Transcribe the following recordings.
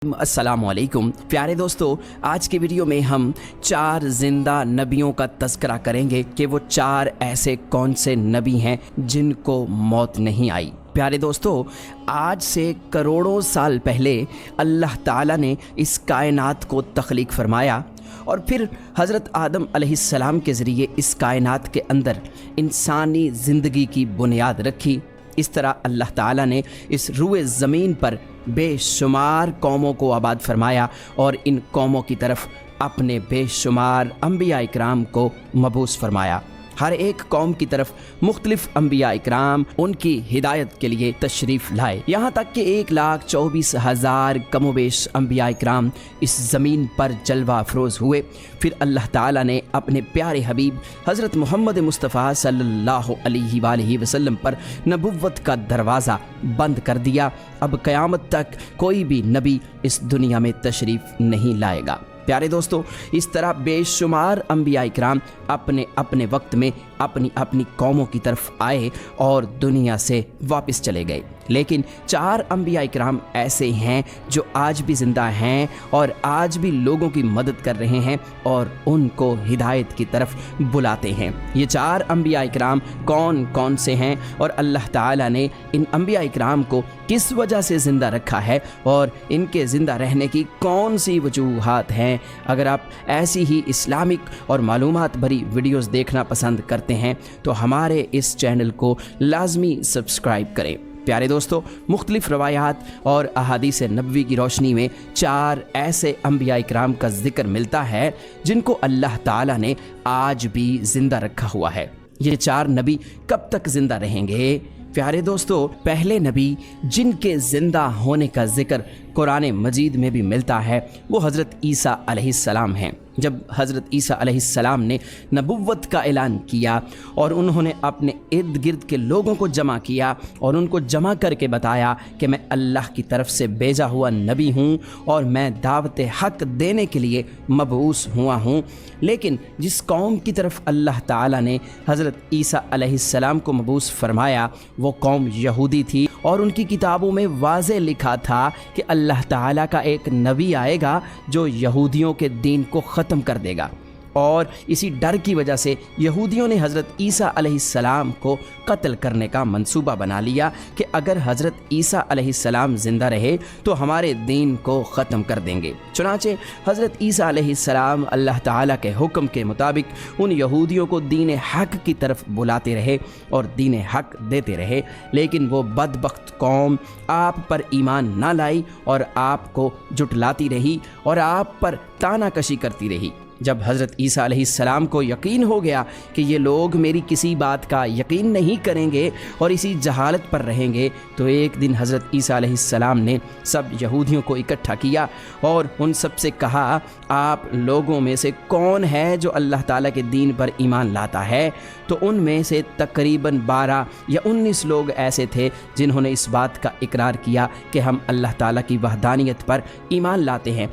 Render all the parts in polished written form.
अस्सलाम वालेकुम प्यारे दोस्तों, आज के वीडियो में हम 4 जिंदा नबियों का तज़किरा करेंगे कि वो 4 ऐसे कौन से नबी हैं जिनको मौत नहीं आई। प्यारे दोस्तों, आज से करोड़ों साल पहले अल्लाह ताला ने इस कायनात को तख्लीक फरमाया और फिर हज़रत आदम अलैहिस्सलाम के ज़रिए इस कायनात के अंदर इंसानी ज़िंदगी की बुनियाद रखी। इस तरह अल्लाह ताला ने इस रुए ज़मीन पर बेशुमार कौमों को आबाद फरमाया और इन कौमों की तरफ अपने बेशुमार अंबिया इकराम को मबूस फरमाया। हर एक कौम की तरफ मुख्तलिफ अंबिया इकराम उनकी हिदायत के लिए तशरीफ़ लाए, यहाँ तक कि 1,24,000 कमोबेश अंबिया इकराम इस ज़मीन पर जलवा अफरोज़ हुए। फिर अल्लाह ताला ने अपने प्यारे हबीब हज़रत मोहम्मद मुस्तफ़ा सल्लल्लाहु अलैहि वसल्लम पर नबुव्वत का दरवाज़ा बंद कर दिया। अब क़यामत तक कोई भी नबी इस दुनिया में तशरीफ़ नहीं लाएगा। प्यारे दोस्तों, इस तरह बेशुमार अंबिया इकराम अपने अपने वक्त में अपनी अपनी कौमों की तरफ आए और दुनिया से वापस चले गए। लेकिन 4 अंबिया इकराम ऐसे हैं जो आज भी ज़िंदा हैं और आज भी लोगों की मदद कर रहे हैं और उनको हिदायत की तरफ बुलाते हैं। ये 4 अंबिया इकराम कौन कौन से हैं और अल्लाह ताला ने इन अंबिया इकराम को किस वजह से ज़िंदा रखा है और इनके ज़िंदा रहने की कौन सी वजूहात हैं। अगर आप ऐसी ही इस्लामिक और मालूमात भरी वीडियोज़ देखना पसंद करते हैं तो हमारे इस चैनल को लाजमी सब्सक्राइब करें। प्यारे दोस्तों, मुख्तलिफ रवायात और अहादीस नबवी की रोशनी में 4 ऐसे अंबिया इकराम का जिक्र मिलता है जिनको अल्लाह ताला ने आज भी ज़िंदा रखा हुआ है। ये 4 नबी कब तक ज़िंदा रहेंगे? प्यारे दोस्तों, पहले नबी जिनके ज़िंदा होने का जिक्र कुरान मजीद में भी मिलता है वो हज़रत ईसा अलैहिस्सलाम हैं। जब हज़रत ईसा अलैहिस्सलाम ने नबुव्वत का ऐलान किया और उन्होंने अपने इर्द गिर्द के लोगों को जमा किया और उनको जमा करके बताया कि मैं अल्लाह की तरफ से भेजा हुआ नबी हूँ और मैं दावत हक़ देने के लिए मबऊस हुआ हूँ। लेकिन जिस कौम की तरफ अल्लाह ताला ने हज़रत ईसा अलैहिस्सलाम को मबऊस फरमाया वो कौम यहूदी थी और उनकी किताबों में वाज़े लिखा था कि अल्लाह ताला का एक नबी आएगा जो यहूदियों के दीन को ख़त्म कर देगा। और इसी डर की वजह से यहूदियों ने हज़रत ईसा अलैहिस्सलाम को कत्ल करने का मंसूबा बना लिया कि अगर हज़रत ईसा अलैहिस्सलाम ज़िंदा रहे तो हमारे दीन को ख़त्म कर देंगे। चुनांचे हज़रत ईसा अलैहिस्सलाम अल्लाह ताला के हुक्म के मुताबिक उन यहूदियों को दीन हक़ की तरफ बुलाते रहे और दीन हक़ देते रहे। लेकिन वो बदबख्त कौम आप पर ईमान ना लाई और आपको जुटलाती रही और आप पर तानाकशी करती रही। जब हज़रत ईसा अलैहिस्सलाम को यकीन हो गया कि ये लोग मेरी किसी बात का यकीन नहीं करेंगे और इसी जहालत पर रहेंगे, तो एक दिन हज़रत ईसा अलैहिस्सलाम ने सब यहूदियों को इकट्ठा किया और उन सब से कहा, आप लोगों में से कौन है जो अल्लाह ताला के दीन पर ईमान लाता है? तो उनमें से तकरीबन 12 या 19 लोग ऐसे थे जिन्होंने इस बात का इकरार किया कि हम अल्लाह ताला की वहदानियत पर ईमान लाते हैं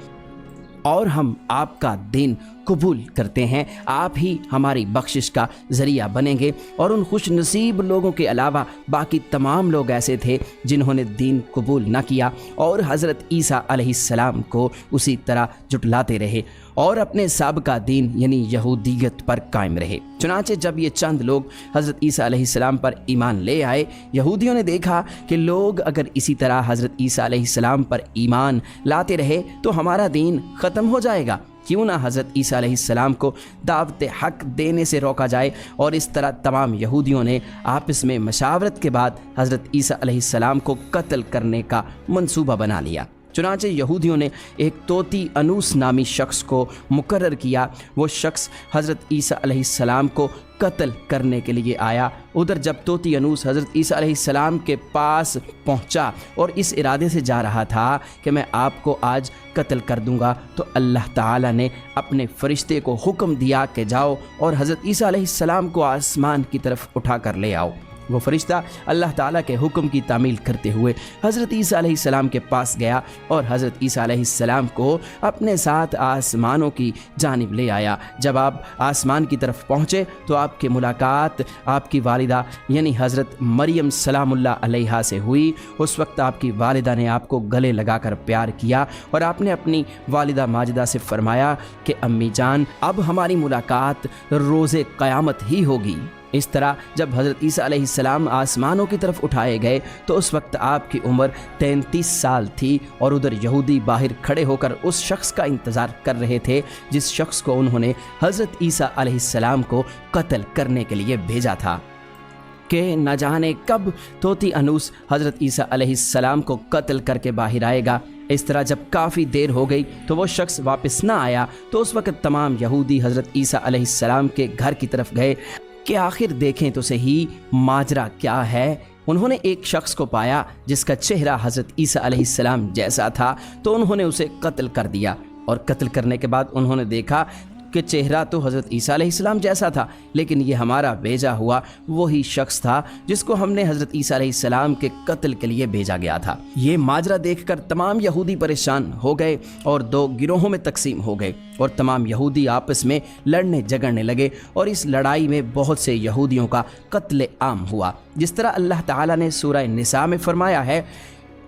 और हम आपका दीन कबूल करते हैं, आप ही हमारी बख्शिश का ज़रिया बनेंगे। और उन खुश नसीब लोगों के अलावा बाकी तमाम लोग ऐसे थे जिन्होंने दीन कबूल न किया और हज़रत ईसा अलैहिस्सलाम को उसी तरह जुटलाते रहे और अपने साबिक़ा दीन यानी यहूदियत पर कायम रहे। चुनांचे जब ये चंद लोग हज़रत ईसा अलैहिस्सलाम पर ईमान ले आए, यहूदियों ने देखा कि लोग अगर इसी तरह हज़रत ईसा अलैहिस्सलाम पर ईमान लाते रहे तो हमारा दीन ख़त्म हो जाएगा। क्यों ना हज़रत ईसा अलैहिस्सलाम को दावत हक़ देने से रोका जाए। और इस तरह तमाम यहूदियों ने आपस में मशावरत के बाद हज़रत ईसा अलैहिस्सलाम को कत्ल करने का मंसूबा बना लिया। चुनांचे यहूदियों ने एक तोती अनूस नामी शख्स को मुकर्रर किया। वो शख्स हज़रत ईसा अलैहिस्सलाम को कत्ल करने के लिए आया। उधर जब तोती अनूस हज़रत ईसा अलैहिस्सलाम के पास पहुंचा और इस इरादे से जा रहा था कि मैं आपको आज कत्ल कर दूंगा, तो अल्लाह ताला ने अपने फ़रिश्ते को हुक्म दिया कि जाओ और हज़रत ईसा अलैहिस्सलाम को आसमान की तरफ उठा कर ले आओ। वो फरिश्ता अल्लाह ताला के हुक्म की तामील करते हुए हज़रत ईसा अलैहिस्सलाम के पास गया और हज़रत ईसा अलैहिस्सलाम को अपने साथ आसमानों की जानिब ले आया। जब आप आसमान की तरफ पहुँचे तो आपकी मुलाकात आपकी वालिदा यानी हज़रत मरियम सलामुल्लाह अलैहा से हुई। उस वक्त आपकी वालिदा ने आपको गले लगाकर प्यार किया और आपने अपनी वालिदा माजिदा से फरमाया कि अम्मी जान, अब हमारी मुलाकात रोज़े क़यामत ही होगी। इस तरह जब हज़रत ईसा अलैहिस्सलाम आसमानों की तरफ उठाए गए तो उस वक्त आपकी उम्र 33 साल थी और उधर यहूदी बाहर खड़े होकर उस शख्स का इंतज़ार कर रहे थे जिस शख्स को उन्होंने हज़रत ईसा अलैहिस्सलाम को कत्ल करने के लिए भेजा था कि न जाने कब तोती अनूस हज़रत ईसा अलैहिस्सलाम को कत्ल करके बाहर आएगा। इस तरह जब काफ़ी देर हो गई तो वो शख्स वापस ना आया तो उस वक्त तमाम यहूदी हज़रत ईसा अलैहिस्सलाम के घर की तरफ गए कि आखिर देखें तो सही माजरा क्या है। उन्होंने एक शख्स को पाया जिसका चेहरा हज़रत ईसा अलैहिस्सलाम जैसा था तो उन्होंने उसे कत्ल कर दिया और कत्ल करने के बाद उन्होंने देखा कि चेहरा तो हज़रत ईसा अलैहिस्सलाम जैसा था लेकिन ये हमारा भेजा हुआ वही शख्स था जिसको हमने हज़रत ईसा अलैहिस्सलाम के कत्ल के लिए भेजा गया था। ये माजरा देखकर तमाम यहूदी परेशान हो गए और दो गिरोहों में तकसीम हो गए और तमाम यहूदी आपस में लड़ने झगड़ने लगे और इस लड़ाई में बहुत से यहूदियों का कत्ले आम हुआ। जिस तरह अल्लाह ताला ने सूरह निसा में फरमाया है,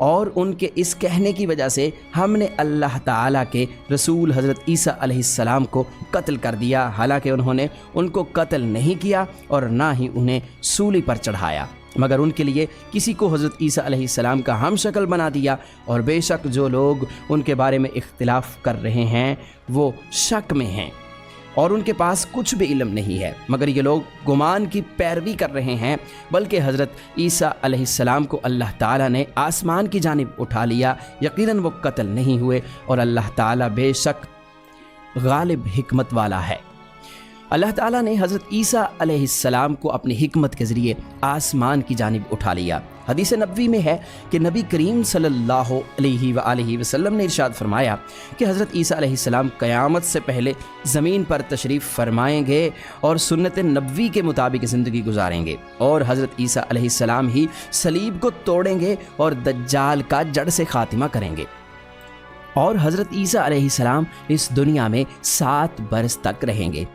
और उनके इस कहने की वजह से हमने अल्लाह ताला के रसूल हज़रत ईसा अलैहिस्सलाम को कत्ल कर दिया, हालांकि उन्होंने उनको कत्ल नहीं किया और ना ही उन्हें सूली पर चढ़ाया, मगर उनके लिए किसी को हज़रत ईसा अलैहिस्सलाम का हम शक्ल बना दिया। और बेशक जो लोग उनके बारे में इख्तिलाफ़ कर रहे हैं वो शक में हैं और उनके पास कुछ भी इल्म नहीं है, मगर ये लोग गुमान की पैरवी कर रहे हैं। बल्कि हज़रत ईसा अलैहिस्सलाम को अल्लाह ताला ने आसमान की जानिब उठा लिया, यकीनन वो कत्ल नहीं हुए और अल्लाह ताला बेशक गालिब हिकमत वाला है। अल्लाह ताला ने हज़रत ईसा अलैहिस्सलाम को अपनी हिकमत के ज़रिए आसमान की जानिब उठा लिया। हदीस नबवी में है कि नबी करीम सल्लल्लाहु अलैहि वसल्लम ने इरशाद फरमाया कि हज़रत ईसा अलैहिस्सलाम क़यामत से पहले ज़मीन पर तशरीफ़ फरमाएंगे और सुन्नत नबवी के मुताबिक ज़िंदगी गुजारेंगे और हज़रत ईसा अलैहिस्सलाम ही सलीब को तोड़ेंगे और दज्जाल का जड़ से ख़ात्मा करेंगे और हज़रत ईसा अलैहिस्सलाम इस दुनिया में 7 बरस तक रहेंगे।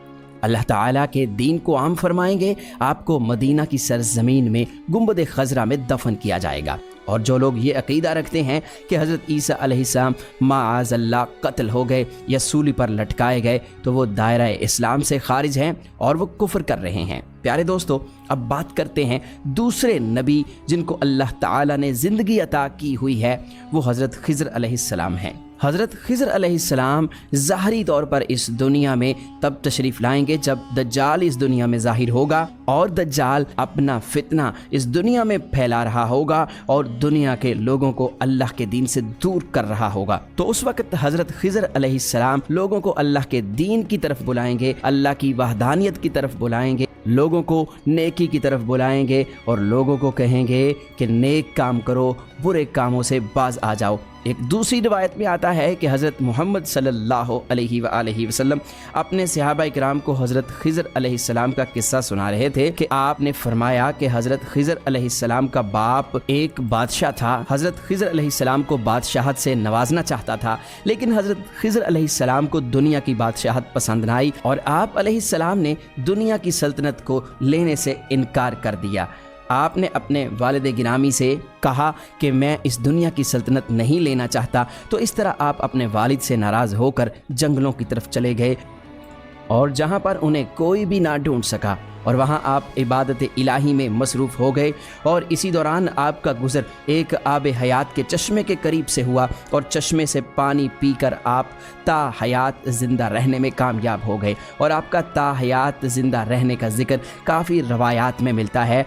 अल्लाह ताला के दीन को आम फरमाएंगे, आपको मदीना की सरजमीन में गुंबद खजरा में दफन किया जाएगा। और जो लोग ये अकीदा रखते हैं कि हज़रत ईसा अलैहिस्सलाम माअज़ल्लाह कत्ल हो गए या सूली पर लटकाए गए तो वो दायरा इस्लाम से खारिज हैं और वो कुफ्र कर रहे हैं। प्यारे दोस्तों, अब बात करते हैं दूसरे नबी जिनको अल्लाह ताला ने ज़िंदगी अता की हुई है, वो हज़रत खिज़र अलैहिस्सलाम हैं। हज़रत खिज़र अलैहिस्सलाम ज़ाहरी तौर पर इस दुनिया में तब तशरीफ़ लाएंगे जब दज्जाल इस दुनिया में ज़ाहिर होगा और दज्जाल अपना फितना इस दुनिया में फैला रहा होगा और दुनिया के लोगों को अल्लाह के दीन से दूर कर रहा होगा। तो उस वक्त हज़रत खिज़र अलैहिस्सलाम लोगों को अल्लाह के दीन की तरफ बुलाएंगे, अल्लाह की वहदानियत की तरफ बुलाएंगे, लोगों को नेकी की तरफ बुलाएंगे और लोगों को कहेंगे कि नेक काम करो, बुरे कामों से बाज आ जाओ। एक दूसरी रिवायत में आता है कि हज़रत मोहम्मद सल्लल्लाहु अलैहि वसल्लम अपने सहाबा इकराम को हज़रत खिज़र अलैहिस्सलाम का किस्सा सुना रहे थे कि आपने फरमाया कि हज़रत खिज़र अलैहिस्सलाम का बाप एक बादशाह था। हज़रत खिज़र अलैहिस्सलाम को बादशाहत से नवाजना चाहता था, लेकिन हज़रत खिज़र अलैहिस्सलाम को दुनिया की बादशाहत पसंद न आई और आप अलैहिस्सलाम ने दुनिया की सल्तनत को लेने से इनकार कर दिया। आपने अपने वालिद गिरामी से कहा कि मैं इस दुनिया की सल्तनत नहीं लेना चाहता, तो इस तरह आप अपने वालिद से नाराज़ होकर जंगलों की तरफ चले गए और जहाँ पर उन्हें कोई भी ना ढूंढ सका और वहाँ आप इबादत इलाही में मसरूफ़ हो गए। और इसी दौरान आपका गुज़र एक आब हयात के चश्मे के करीब से हुआ और चश्मे से पानी पीकर आप ता हयात ज़िंदा रहने में कामयाब हो गए। और आपका ता हयात ज़िंदा रहने का ज़िक्र काफ़ी रवायात में मिलता है।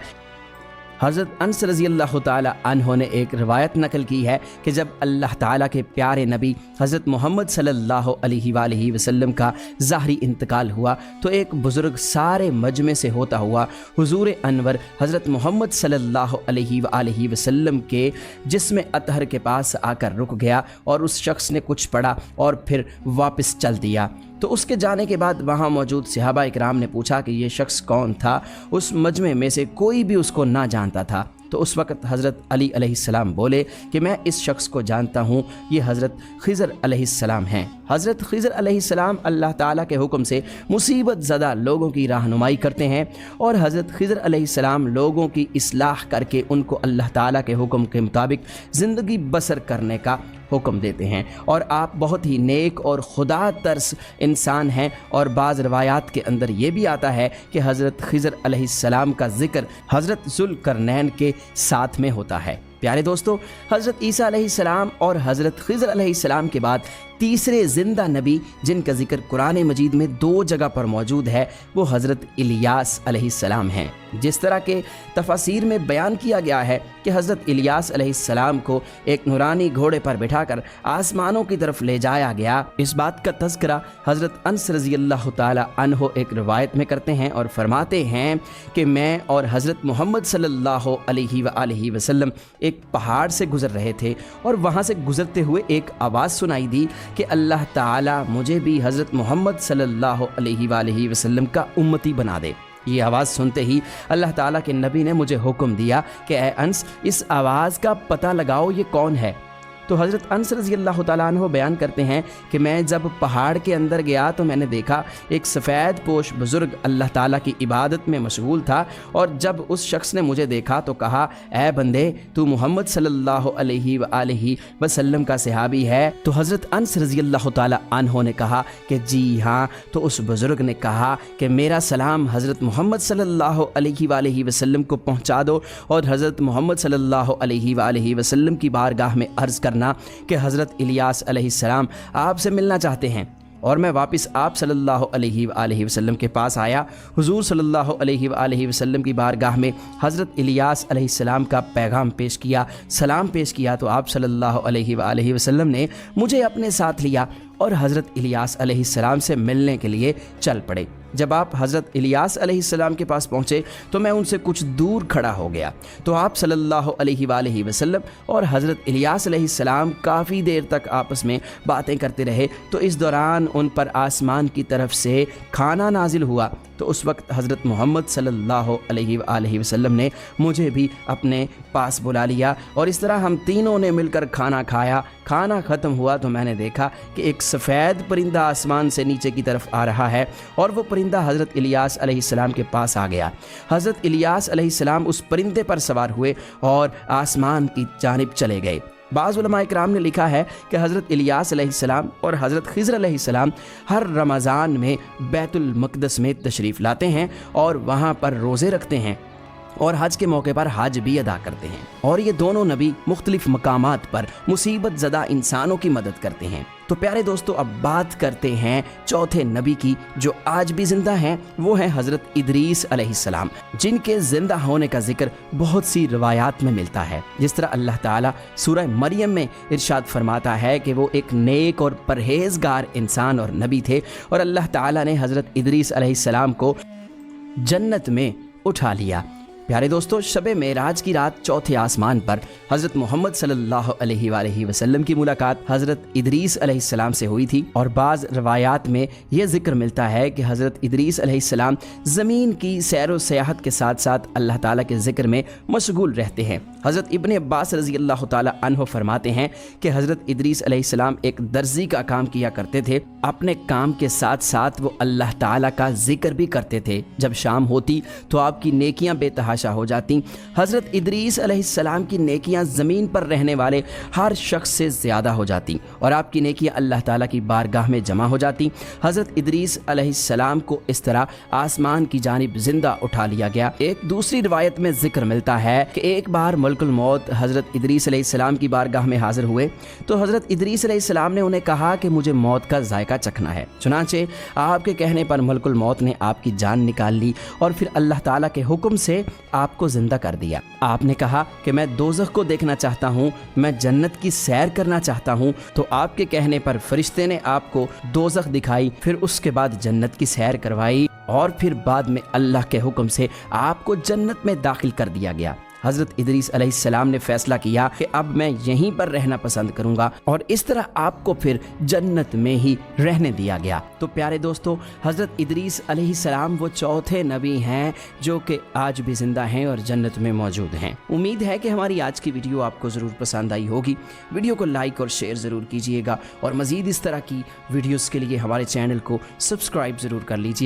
हज़रत अनस रज़ी अल्लाह ताला अन्हो ने एक रिवायत नकल की है कि जब अल्लाह ताला के प्यारे नबी हज़रत मोहम्मद सल्लल्लाहु अलैहि वसल्लम का ज़ाहरी इंतकाल हुआ तो एक बुज़ुर्ग सारे मजमे से होता हुआ हुज़ूर अनवर हज़रत मोहम्मद सल्लल्लाहु अलैहि वसल्लम के जिस्म अतहर के पास आकर रुक गया और उस शख्स ने कुछ पढ़ा और फिर वापस चल दिया। तो उसके जाने के बाद वहाँ मौजूद सहाबा इकराम ने पूछा कि ये शख्स कौन था। उस मजमे में से कोई भी उसको ना जानता था। तो उस वक़्त हज़रत अली अलैहिस्सलाम बोले कि मैं इस शख्स को जानता हूँ, ये हज़रत खिज़र अलैहिस्सलाम हैं। हज़रत खिज़र अलैहिस्सलाम अल्लाह ताला के हुक्म से मुसीबत ज़दा लोगों की रहनुमाई करते हैं और हज़रत खिज़र अलैहिस्सलाम लोगों की इस्लाह करके उनको अल्लाह ताला के हुक्म के मुताबिक ज़िंदगी बसर करने का हुक्म देते हैं। और आप बहुत ही नेक और खुदा तरस इंसान हैं। और बाज़ रवायात के अंदर ये भी आता है कि हज़रत खिज़र अलैहिस्सलाम का ज़िक्र हज़रत ज़ुल्करनैन के साथ में होता है। प्यारे दोस्तों, हज़रत ईसा अलैहिस्सलाम और हज़रत खिज़र अलैहिस्सलाम के बाद तीसरे ज़िंदा नबी जिनका ज़िक्र कुरान मजीद में 2 जगह पर मौजूद है वो हज़रत इलियास अलैहिस्सलाम हैं। जिस तरह के तफसीर में बयान किया गया है कि हज़रत इलियास अलैहिस्सलाम को एक नूरानी घोड़े पर बिठाकर आसमानों की तरफ ले जाया गया, इस बात का तज़किरा हज़रत अनस रज़ियल्लाहु ताला अन्हो एक रिवायत में करते हैं और फरमाते हैं कि मैं और हज़रत मोहम्मद सल्लल्लाहु अलैहि वसल्लम एक पहाड़ से गुज़र रहे थे और वहाँ से गुज़रते हुए एक आवाज़ सुनाई दी कि अल्लाह ताला मुझे भी हज़रत मोहम्मद सल्लल्लाहु अलैहि वसल्लम का उम्मती बना दे। ये आवाज़ सुनते ही अल्लाह ताला के नबी ने मुझे हुक्म दिया कि ए अंस, इस आवाज़ का पता लगाओ ये कौन है। तो हज़रत अनस रज़ियल्लाहु ताला अन्हु बयान करते हैं कि मैं जब पहाड़ के अंदर गया तो मैंने देखा एक सफ़ेद पोश बुज़ुर्ग अल्लाह ताला की इबादत में मशगूल था। और जब उस शख्स ने मुझे देखा तो कहा, ए बंदे, तू मोहम्मद सल्लल्लाहु अलैहि वसल्लम का सहाबी है। तो हज़रत अनस रज़ियल्लाहु ताला अन्हु ने कहा कि जी हाँ। तो उस बुज़ुर्ग ने कहा कि मेरा सलाम हज़रत मोहम्मद सल्लल्लाहु अलैहि वसल्लम को पहुँचा दो और हज़रत मोहम्मद सल्लल्लाहु अलैहि वसल्लम की बारगाह में अर्ज़ करना कि हज़रत इलियास अलैहिस्सलाम आपसे मिलना चाहते हैं। और मैं वापस आप सल्लल्लाहु अलैहि वसल्लम के पास आया। हुजूर सल्लल्लाहु अलैहि वसल्लम की बारगाह में हज़रत इलियास अलैहिस्सलाम का पैगाम पेश किया, सलाम पेश किया। तो आप सल्लल्लाहु अलैहि वसल्लम ने मुझे अपने साथ लिया और हज़रत इलियास अलैहिस्सलाम से मिलने के लिए चल पड़े। जब आप हज़रत इलियास अलैहिस्सलाम के पास पहुँचे तो मैं उनसे कुछ दूर खड़ा हो गया। तो आप सल्लल्लाहु अलैहि वसल्लम और हज़रत इलियास अलैहिस्सलाम काफ़ी देर तक आपस में बातें करते रहे। तो इस दौरान उन पर आसमान की तरफ से खाना नाजिल हुआ। तो उस वक्त हज़रत मोहम्मद सल्लल्लाहु अलैहि वसल्लम ने मुझे भी अपने पास बुला लिया और इस तरह हम तीनों ने मिलकर खाना खाया। खाना ख़त्म हुआ तो मैंने देखा कि एक सफ़ेद परिंदा आसमान से नीचे की तरफ आ रहा है और वो परिंदा हज़रत इलियास अलैहिस्सलाम के पास आ गया। हज़रत इलियास अलैहिस्सलाम उस परिंदे पर सवार हुए और आसमान की जानिब चले गए। बाज़ उलमा इकराम ने लिखा है कि हज़रत इलियास अलैहिस्सलाम और हज़रत खिज़र अलैहिस्सलाम हर रमज़ान में बैतुल मक़दस में तशरीफ़ लाते हैं और वहाँ पर रोज़े रखते हैं और हज के मौके पर हज भी अदा करते हैं। और ये दोनों नबी मुख्तलिफ मकामात पर मुसीबत ज़दा इंसानों की मदद करते हैं। तो प्यारे दोस्तों, अब बात करते हैं चौथे नबी की जो आज भी ज़िंदा हैं। वो हैं हज़रत इदरीस अलैहिस्सलाम, जिनके ज़िंदा होने का जिक्र बहुत सी रवायात में मिलता है। जिस तरह अल्लाह ताला सूरह मरियम में इरशाद फरमाता है कि वो एक नेक और परहेज़गार इंसान और नबी थे और अल्लाह ताला ने हज़रत इदरीस अलैहिस्सलाम को जन्नत में उठा लिया। प्यारे दोस्तों, शब मेराज की रात चौथे आसमान पर हज़रत मोहम्मद सल्लल्लाहु अलैहि वसल्लम की मुलाकात हज़रत इदरीस अलैहिस्सलाम से हुई थी। और बाज़ रवायात में यह जिक्र मिलता है कि हज़रत इदरीस अलैहिस्सलाम ज़मीन की सैर व सयाहत के साथ साथ अल्लाह ताला के ज़िक्र में मशगूल रहते हैं। हज़रत इब्न अब्बास रज़ियल्लाहु ताला अन्हु फरमाते हैं कि हज़रत इदरीस अलैहिस्सलाम एक दर्जी का काम किया करते थे। अपने काम के साथ साथ वो अल्लाह ताला का जिक्र भी करते थे। जब शाम होती तो आपकी नेकियां बेतहाशा हो जाती। हज़रत इदरीस अलैहिस्सलाम की नेकियां ज़मीन पर रहने वाले हर शख्स से ज़्यादा हो जाती और आपकी नेकियां अल्लाह ताला की बारगाह में जमा हो जाती। हज़रत इदरीस अलैहिस्सलाम को इस तरह आसमान की जानिब ज़िंदा उठा लिया गया। एक दूसरी रिवायत में जिक्र मिलता है कि एक बार मलकुल मौत हज़रत इदरीस अलैहिस्सलाम की बारगाह में हाजिर हुए तो हज़रत इदरीस अलैहिस्सलाम ने उन्हें कहा कि मुझे मौत का जायका चखना है। चुनांचे आपके कहने पर मलकुल मौत ने आपकी जान निकाल ली और फिर अल्लाह ताला के हुक्म से आपको जिंदा कर दिया। आपने कहा कि मैं दोज़ख को देखना चाहता हूँ, मैं जन्नत की सैर करना चाहता हूँ। तो आपके कहने पर फरिश्ते ने आपको दोज़ख दिखाई, फिर उसके बाद जन्नत की सैर करवाई और फिर बाद में अल्लाह के हुक्म से आपको जन्नत में दाखिल कर दिया गया। हज़रत इदरीस अलैहिस्सलाम ने फैसला किया कि अब मैं यहीं पर रहना पसंद करूंगा और इस तरह आपको फिर जन्नत में ही रहने दिया गया। तो प्यारे दोस्तों, हज़रत इदरीस अलैहिस्सलाम वो चौथे नबी हैं जो कि आज भी ज़िंदा हैं और जन्नत में मौजूद हैं। उम्मीद है कि हमारी आज की वीडियो आपको ज़रूर पसंद आई होगी। वीडियो को लाइक और शेयर ज़रूर कीजिएगा और मज़ीद इस तरह की वीडियोज़ के लिए हमारे चैनल को सब्सक्राइब ज़रूर कर लीजिएगा।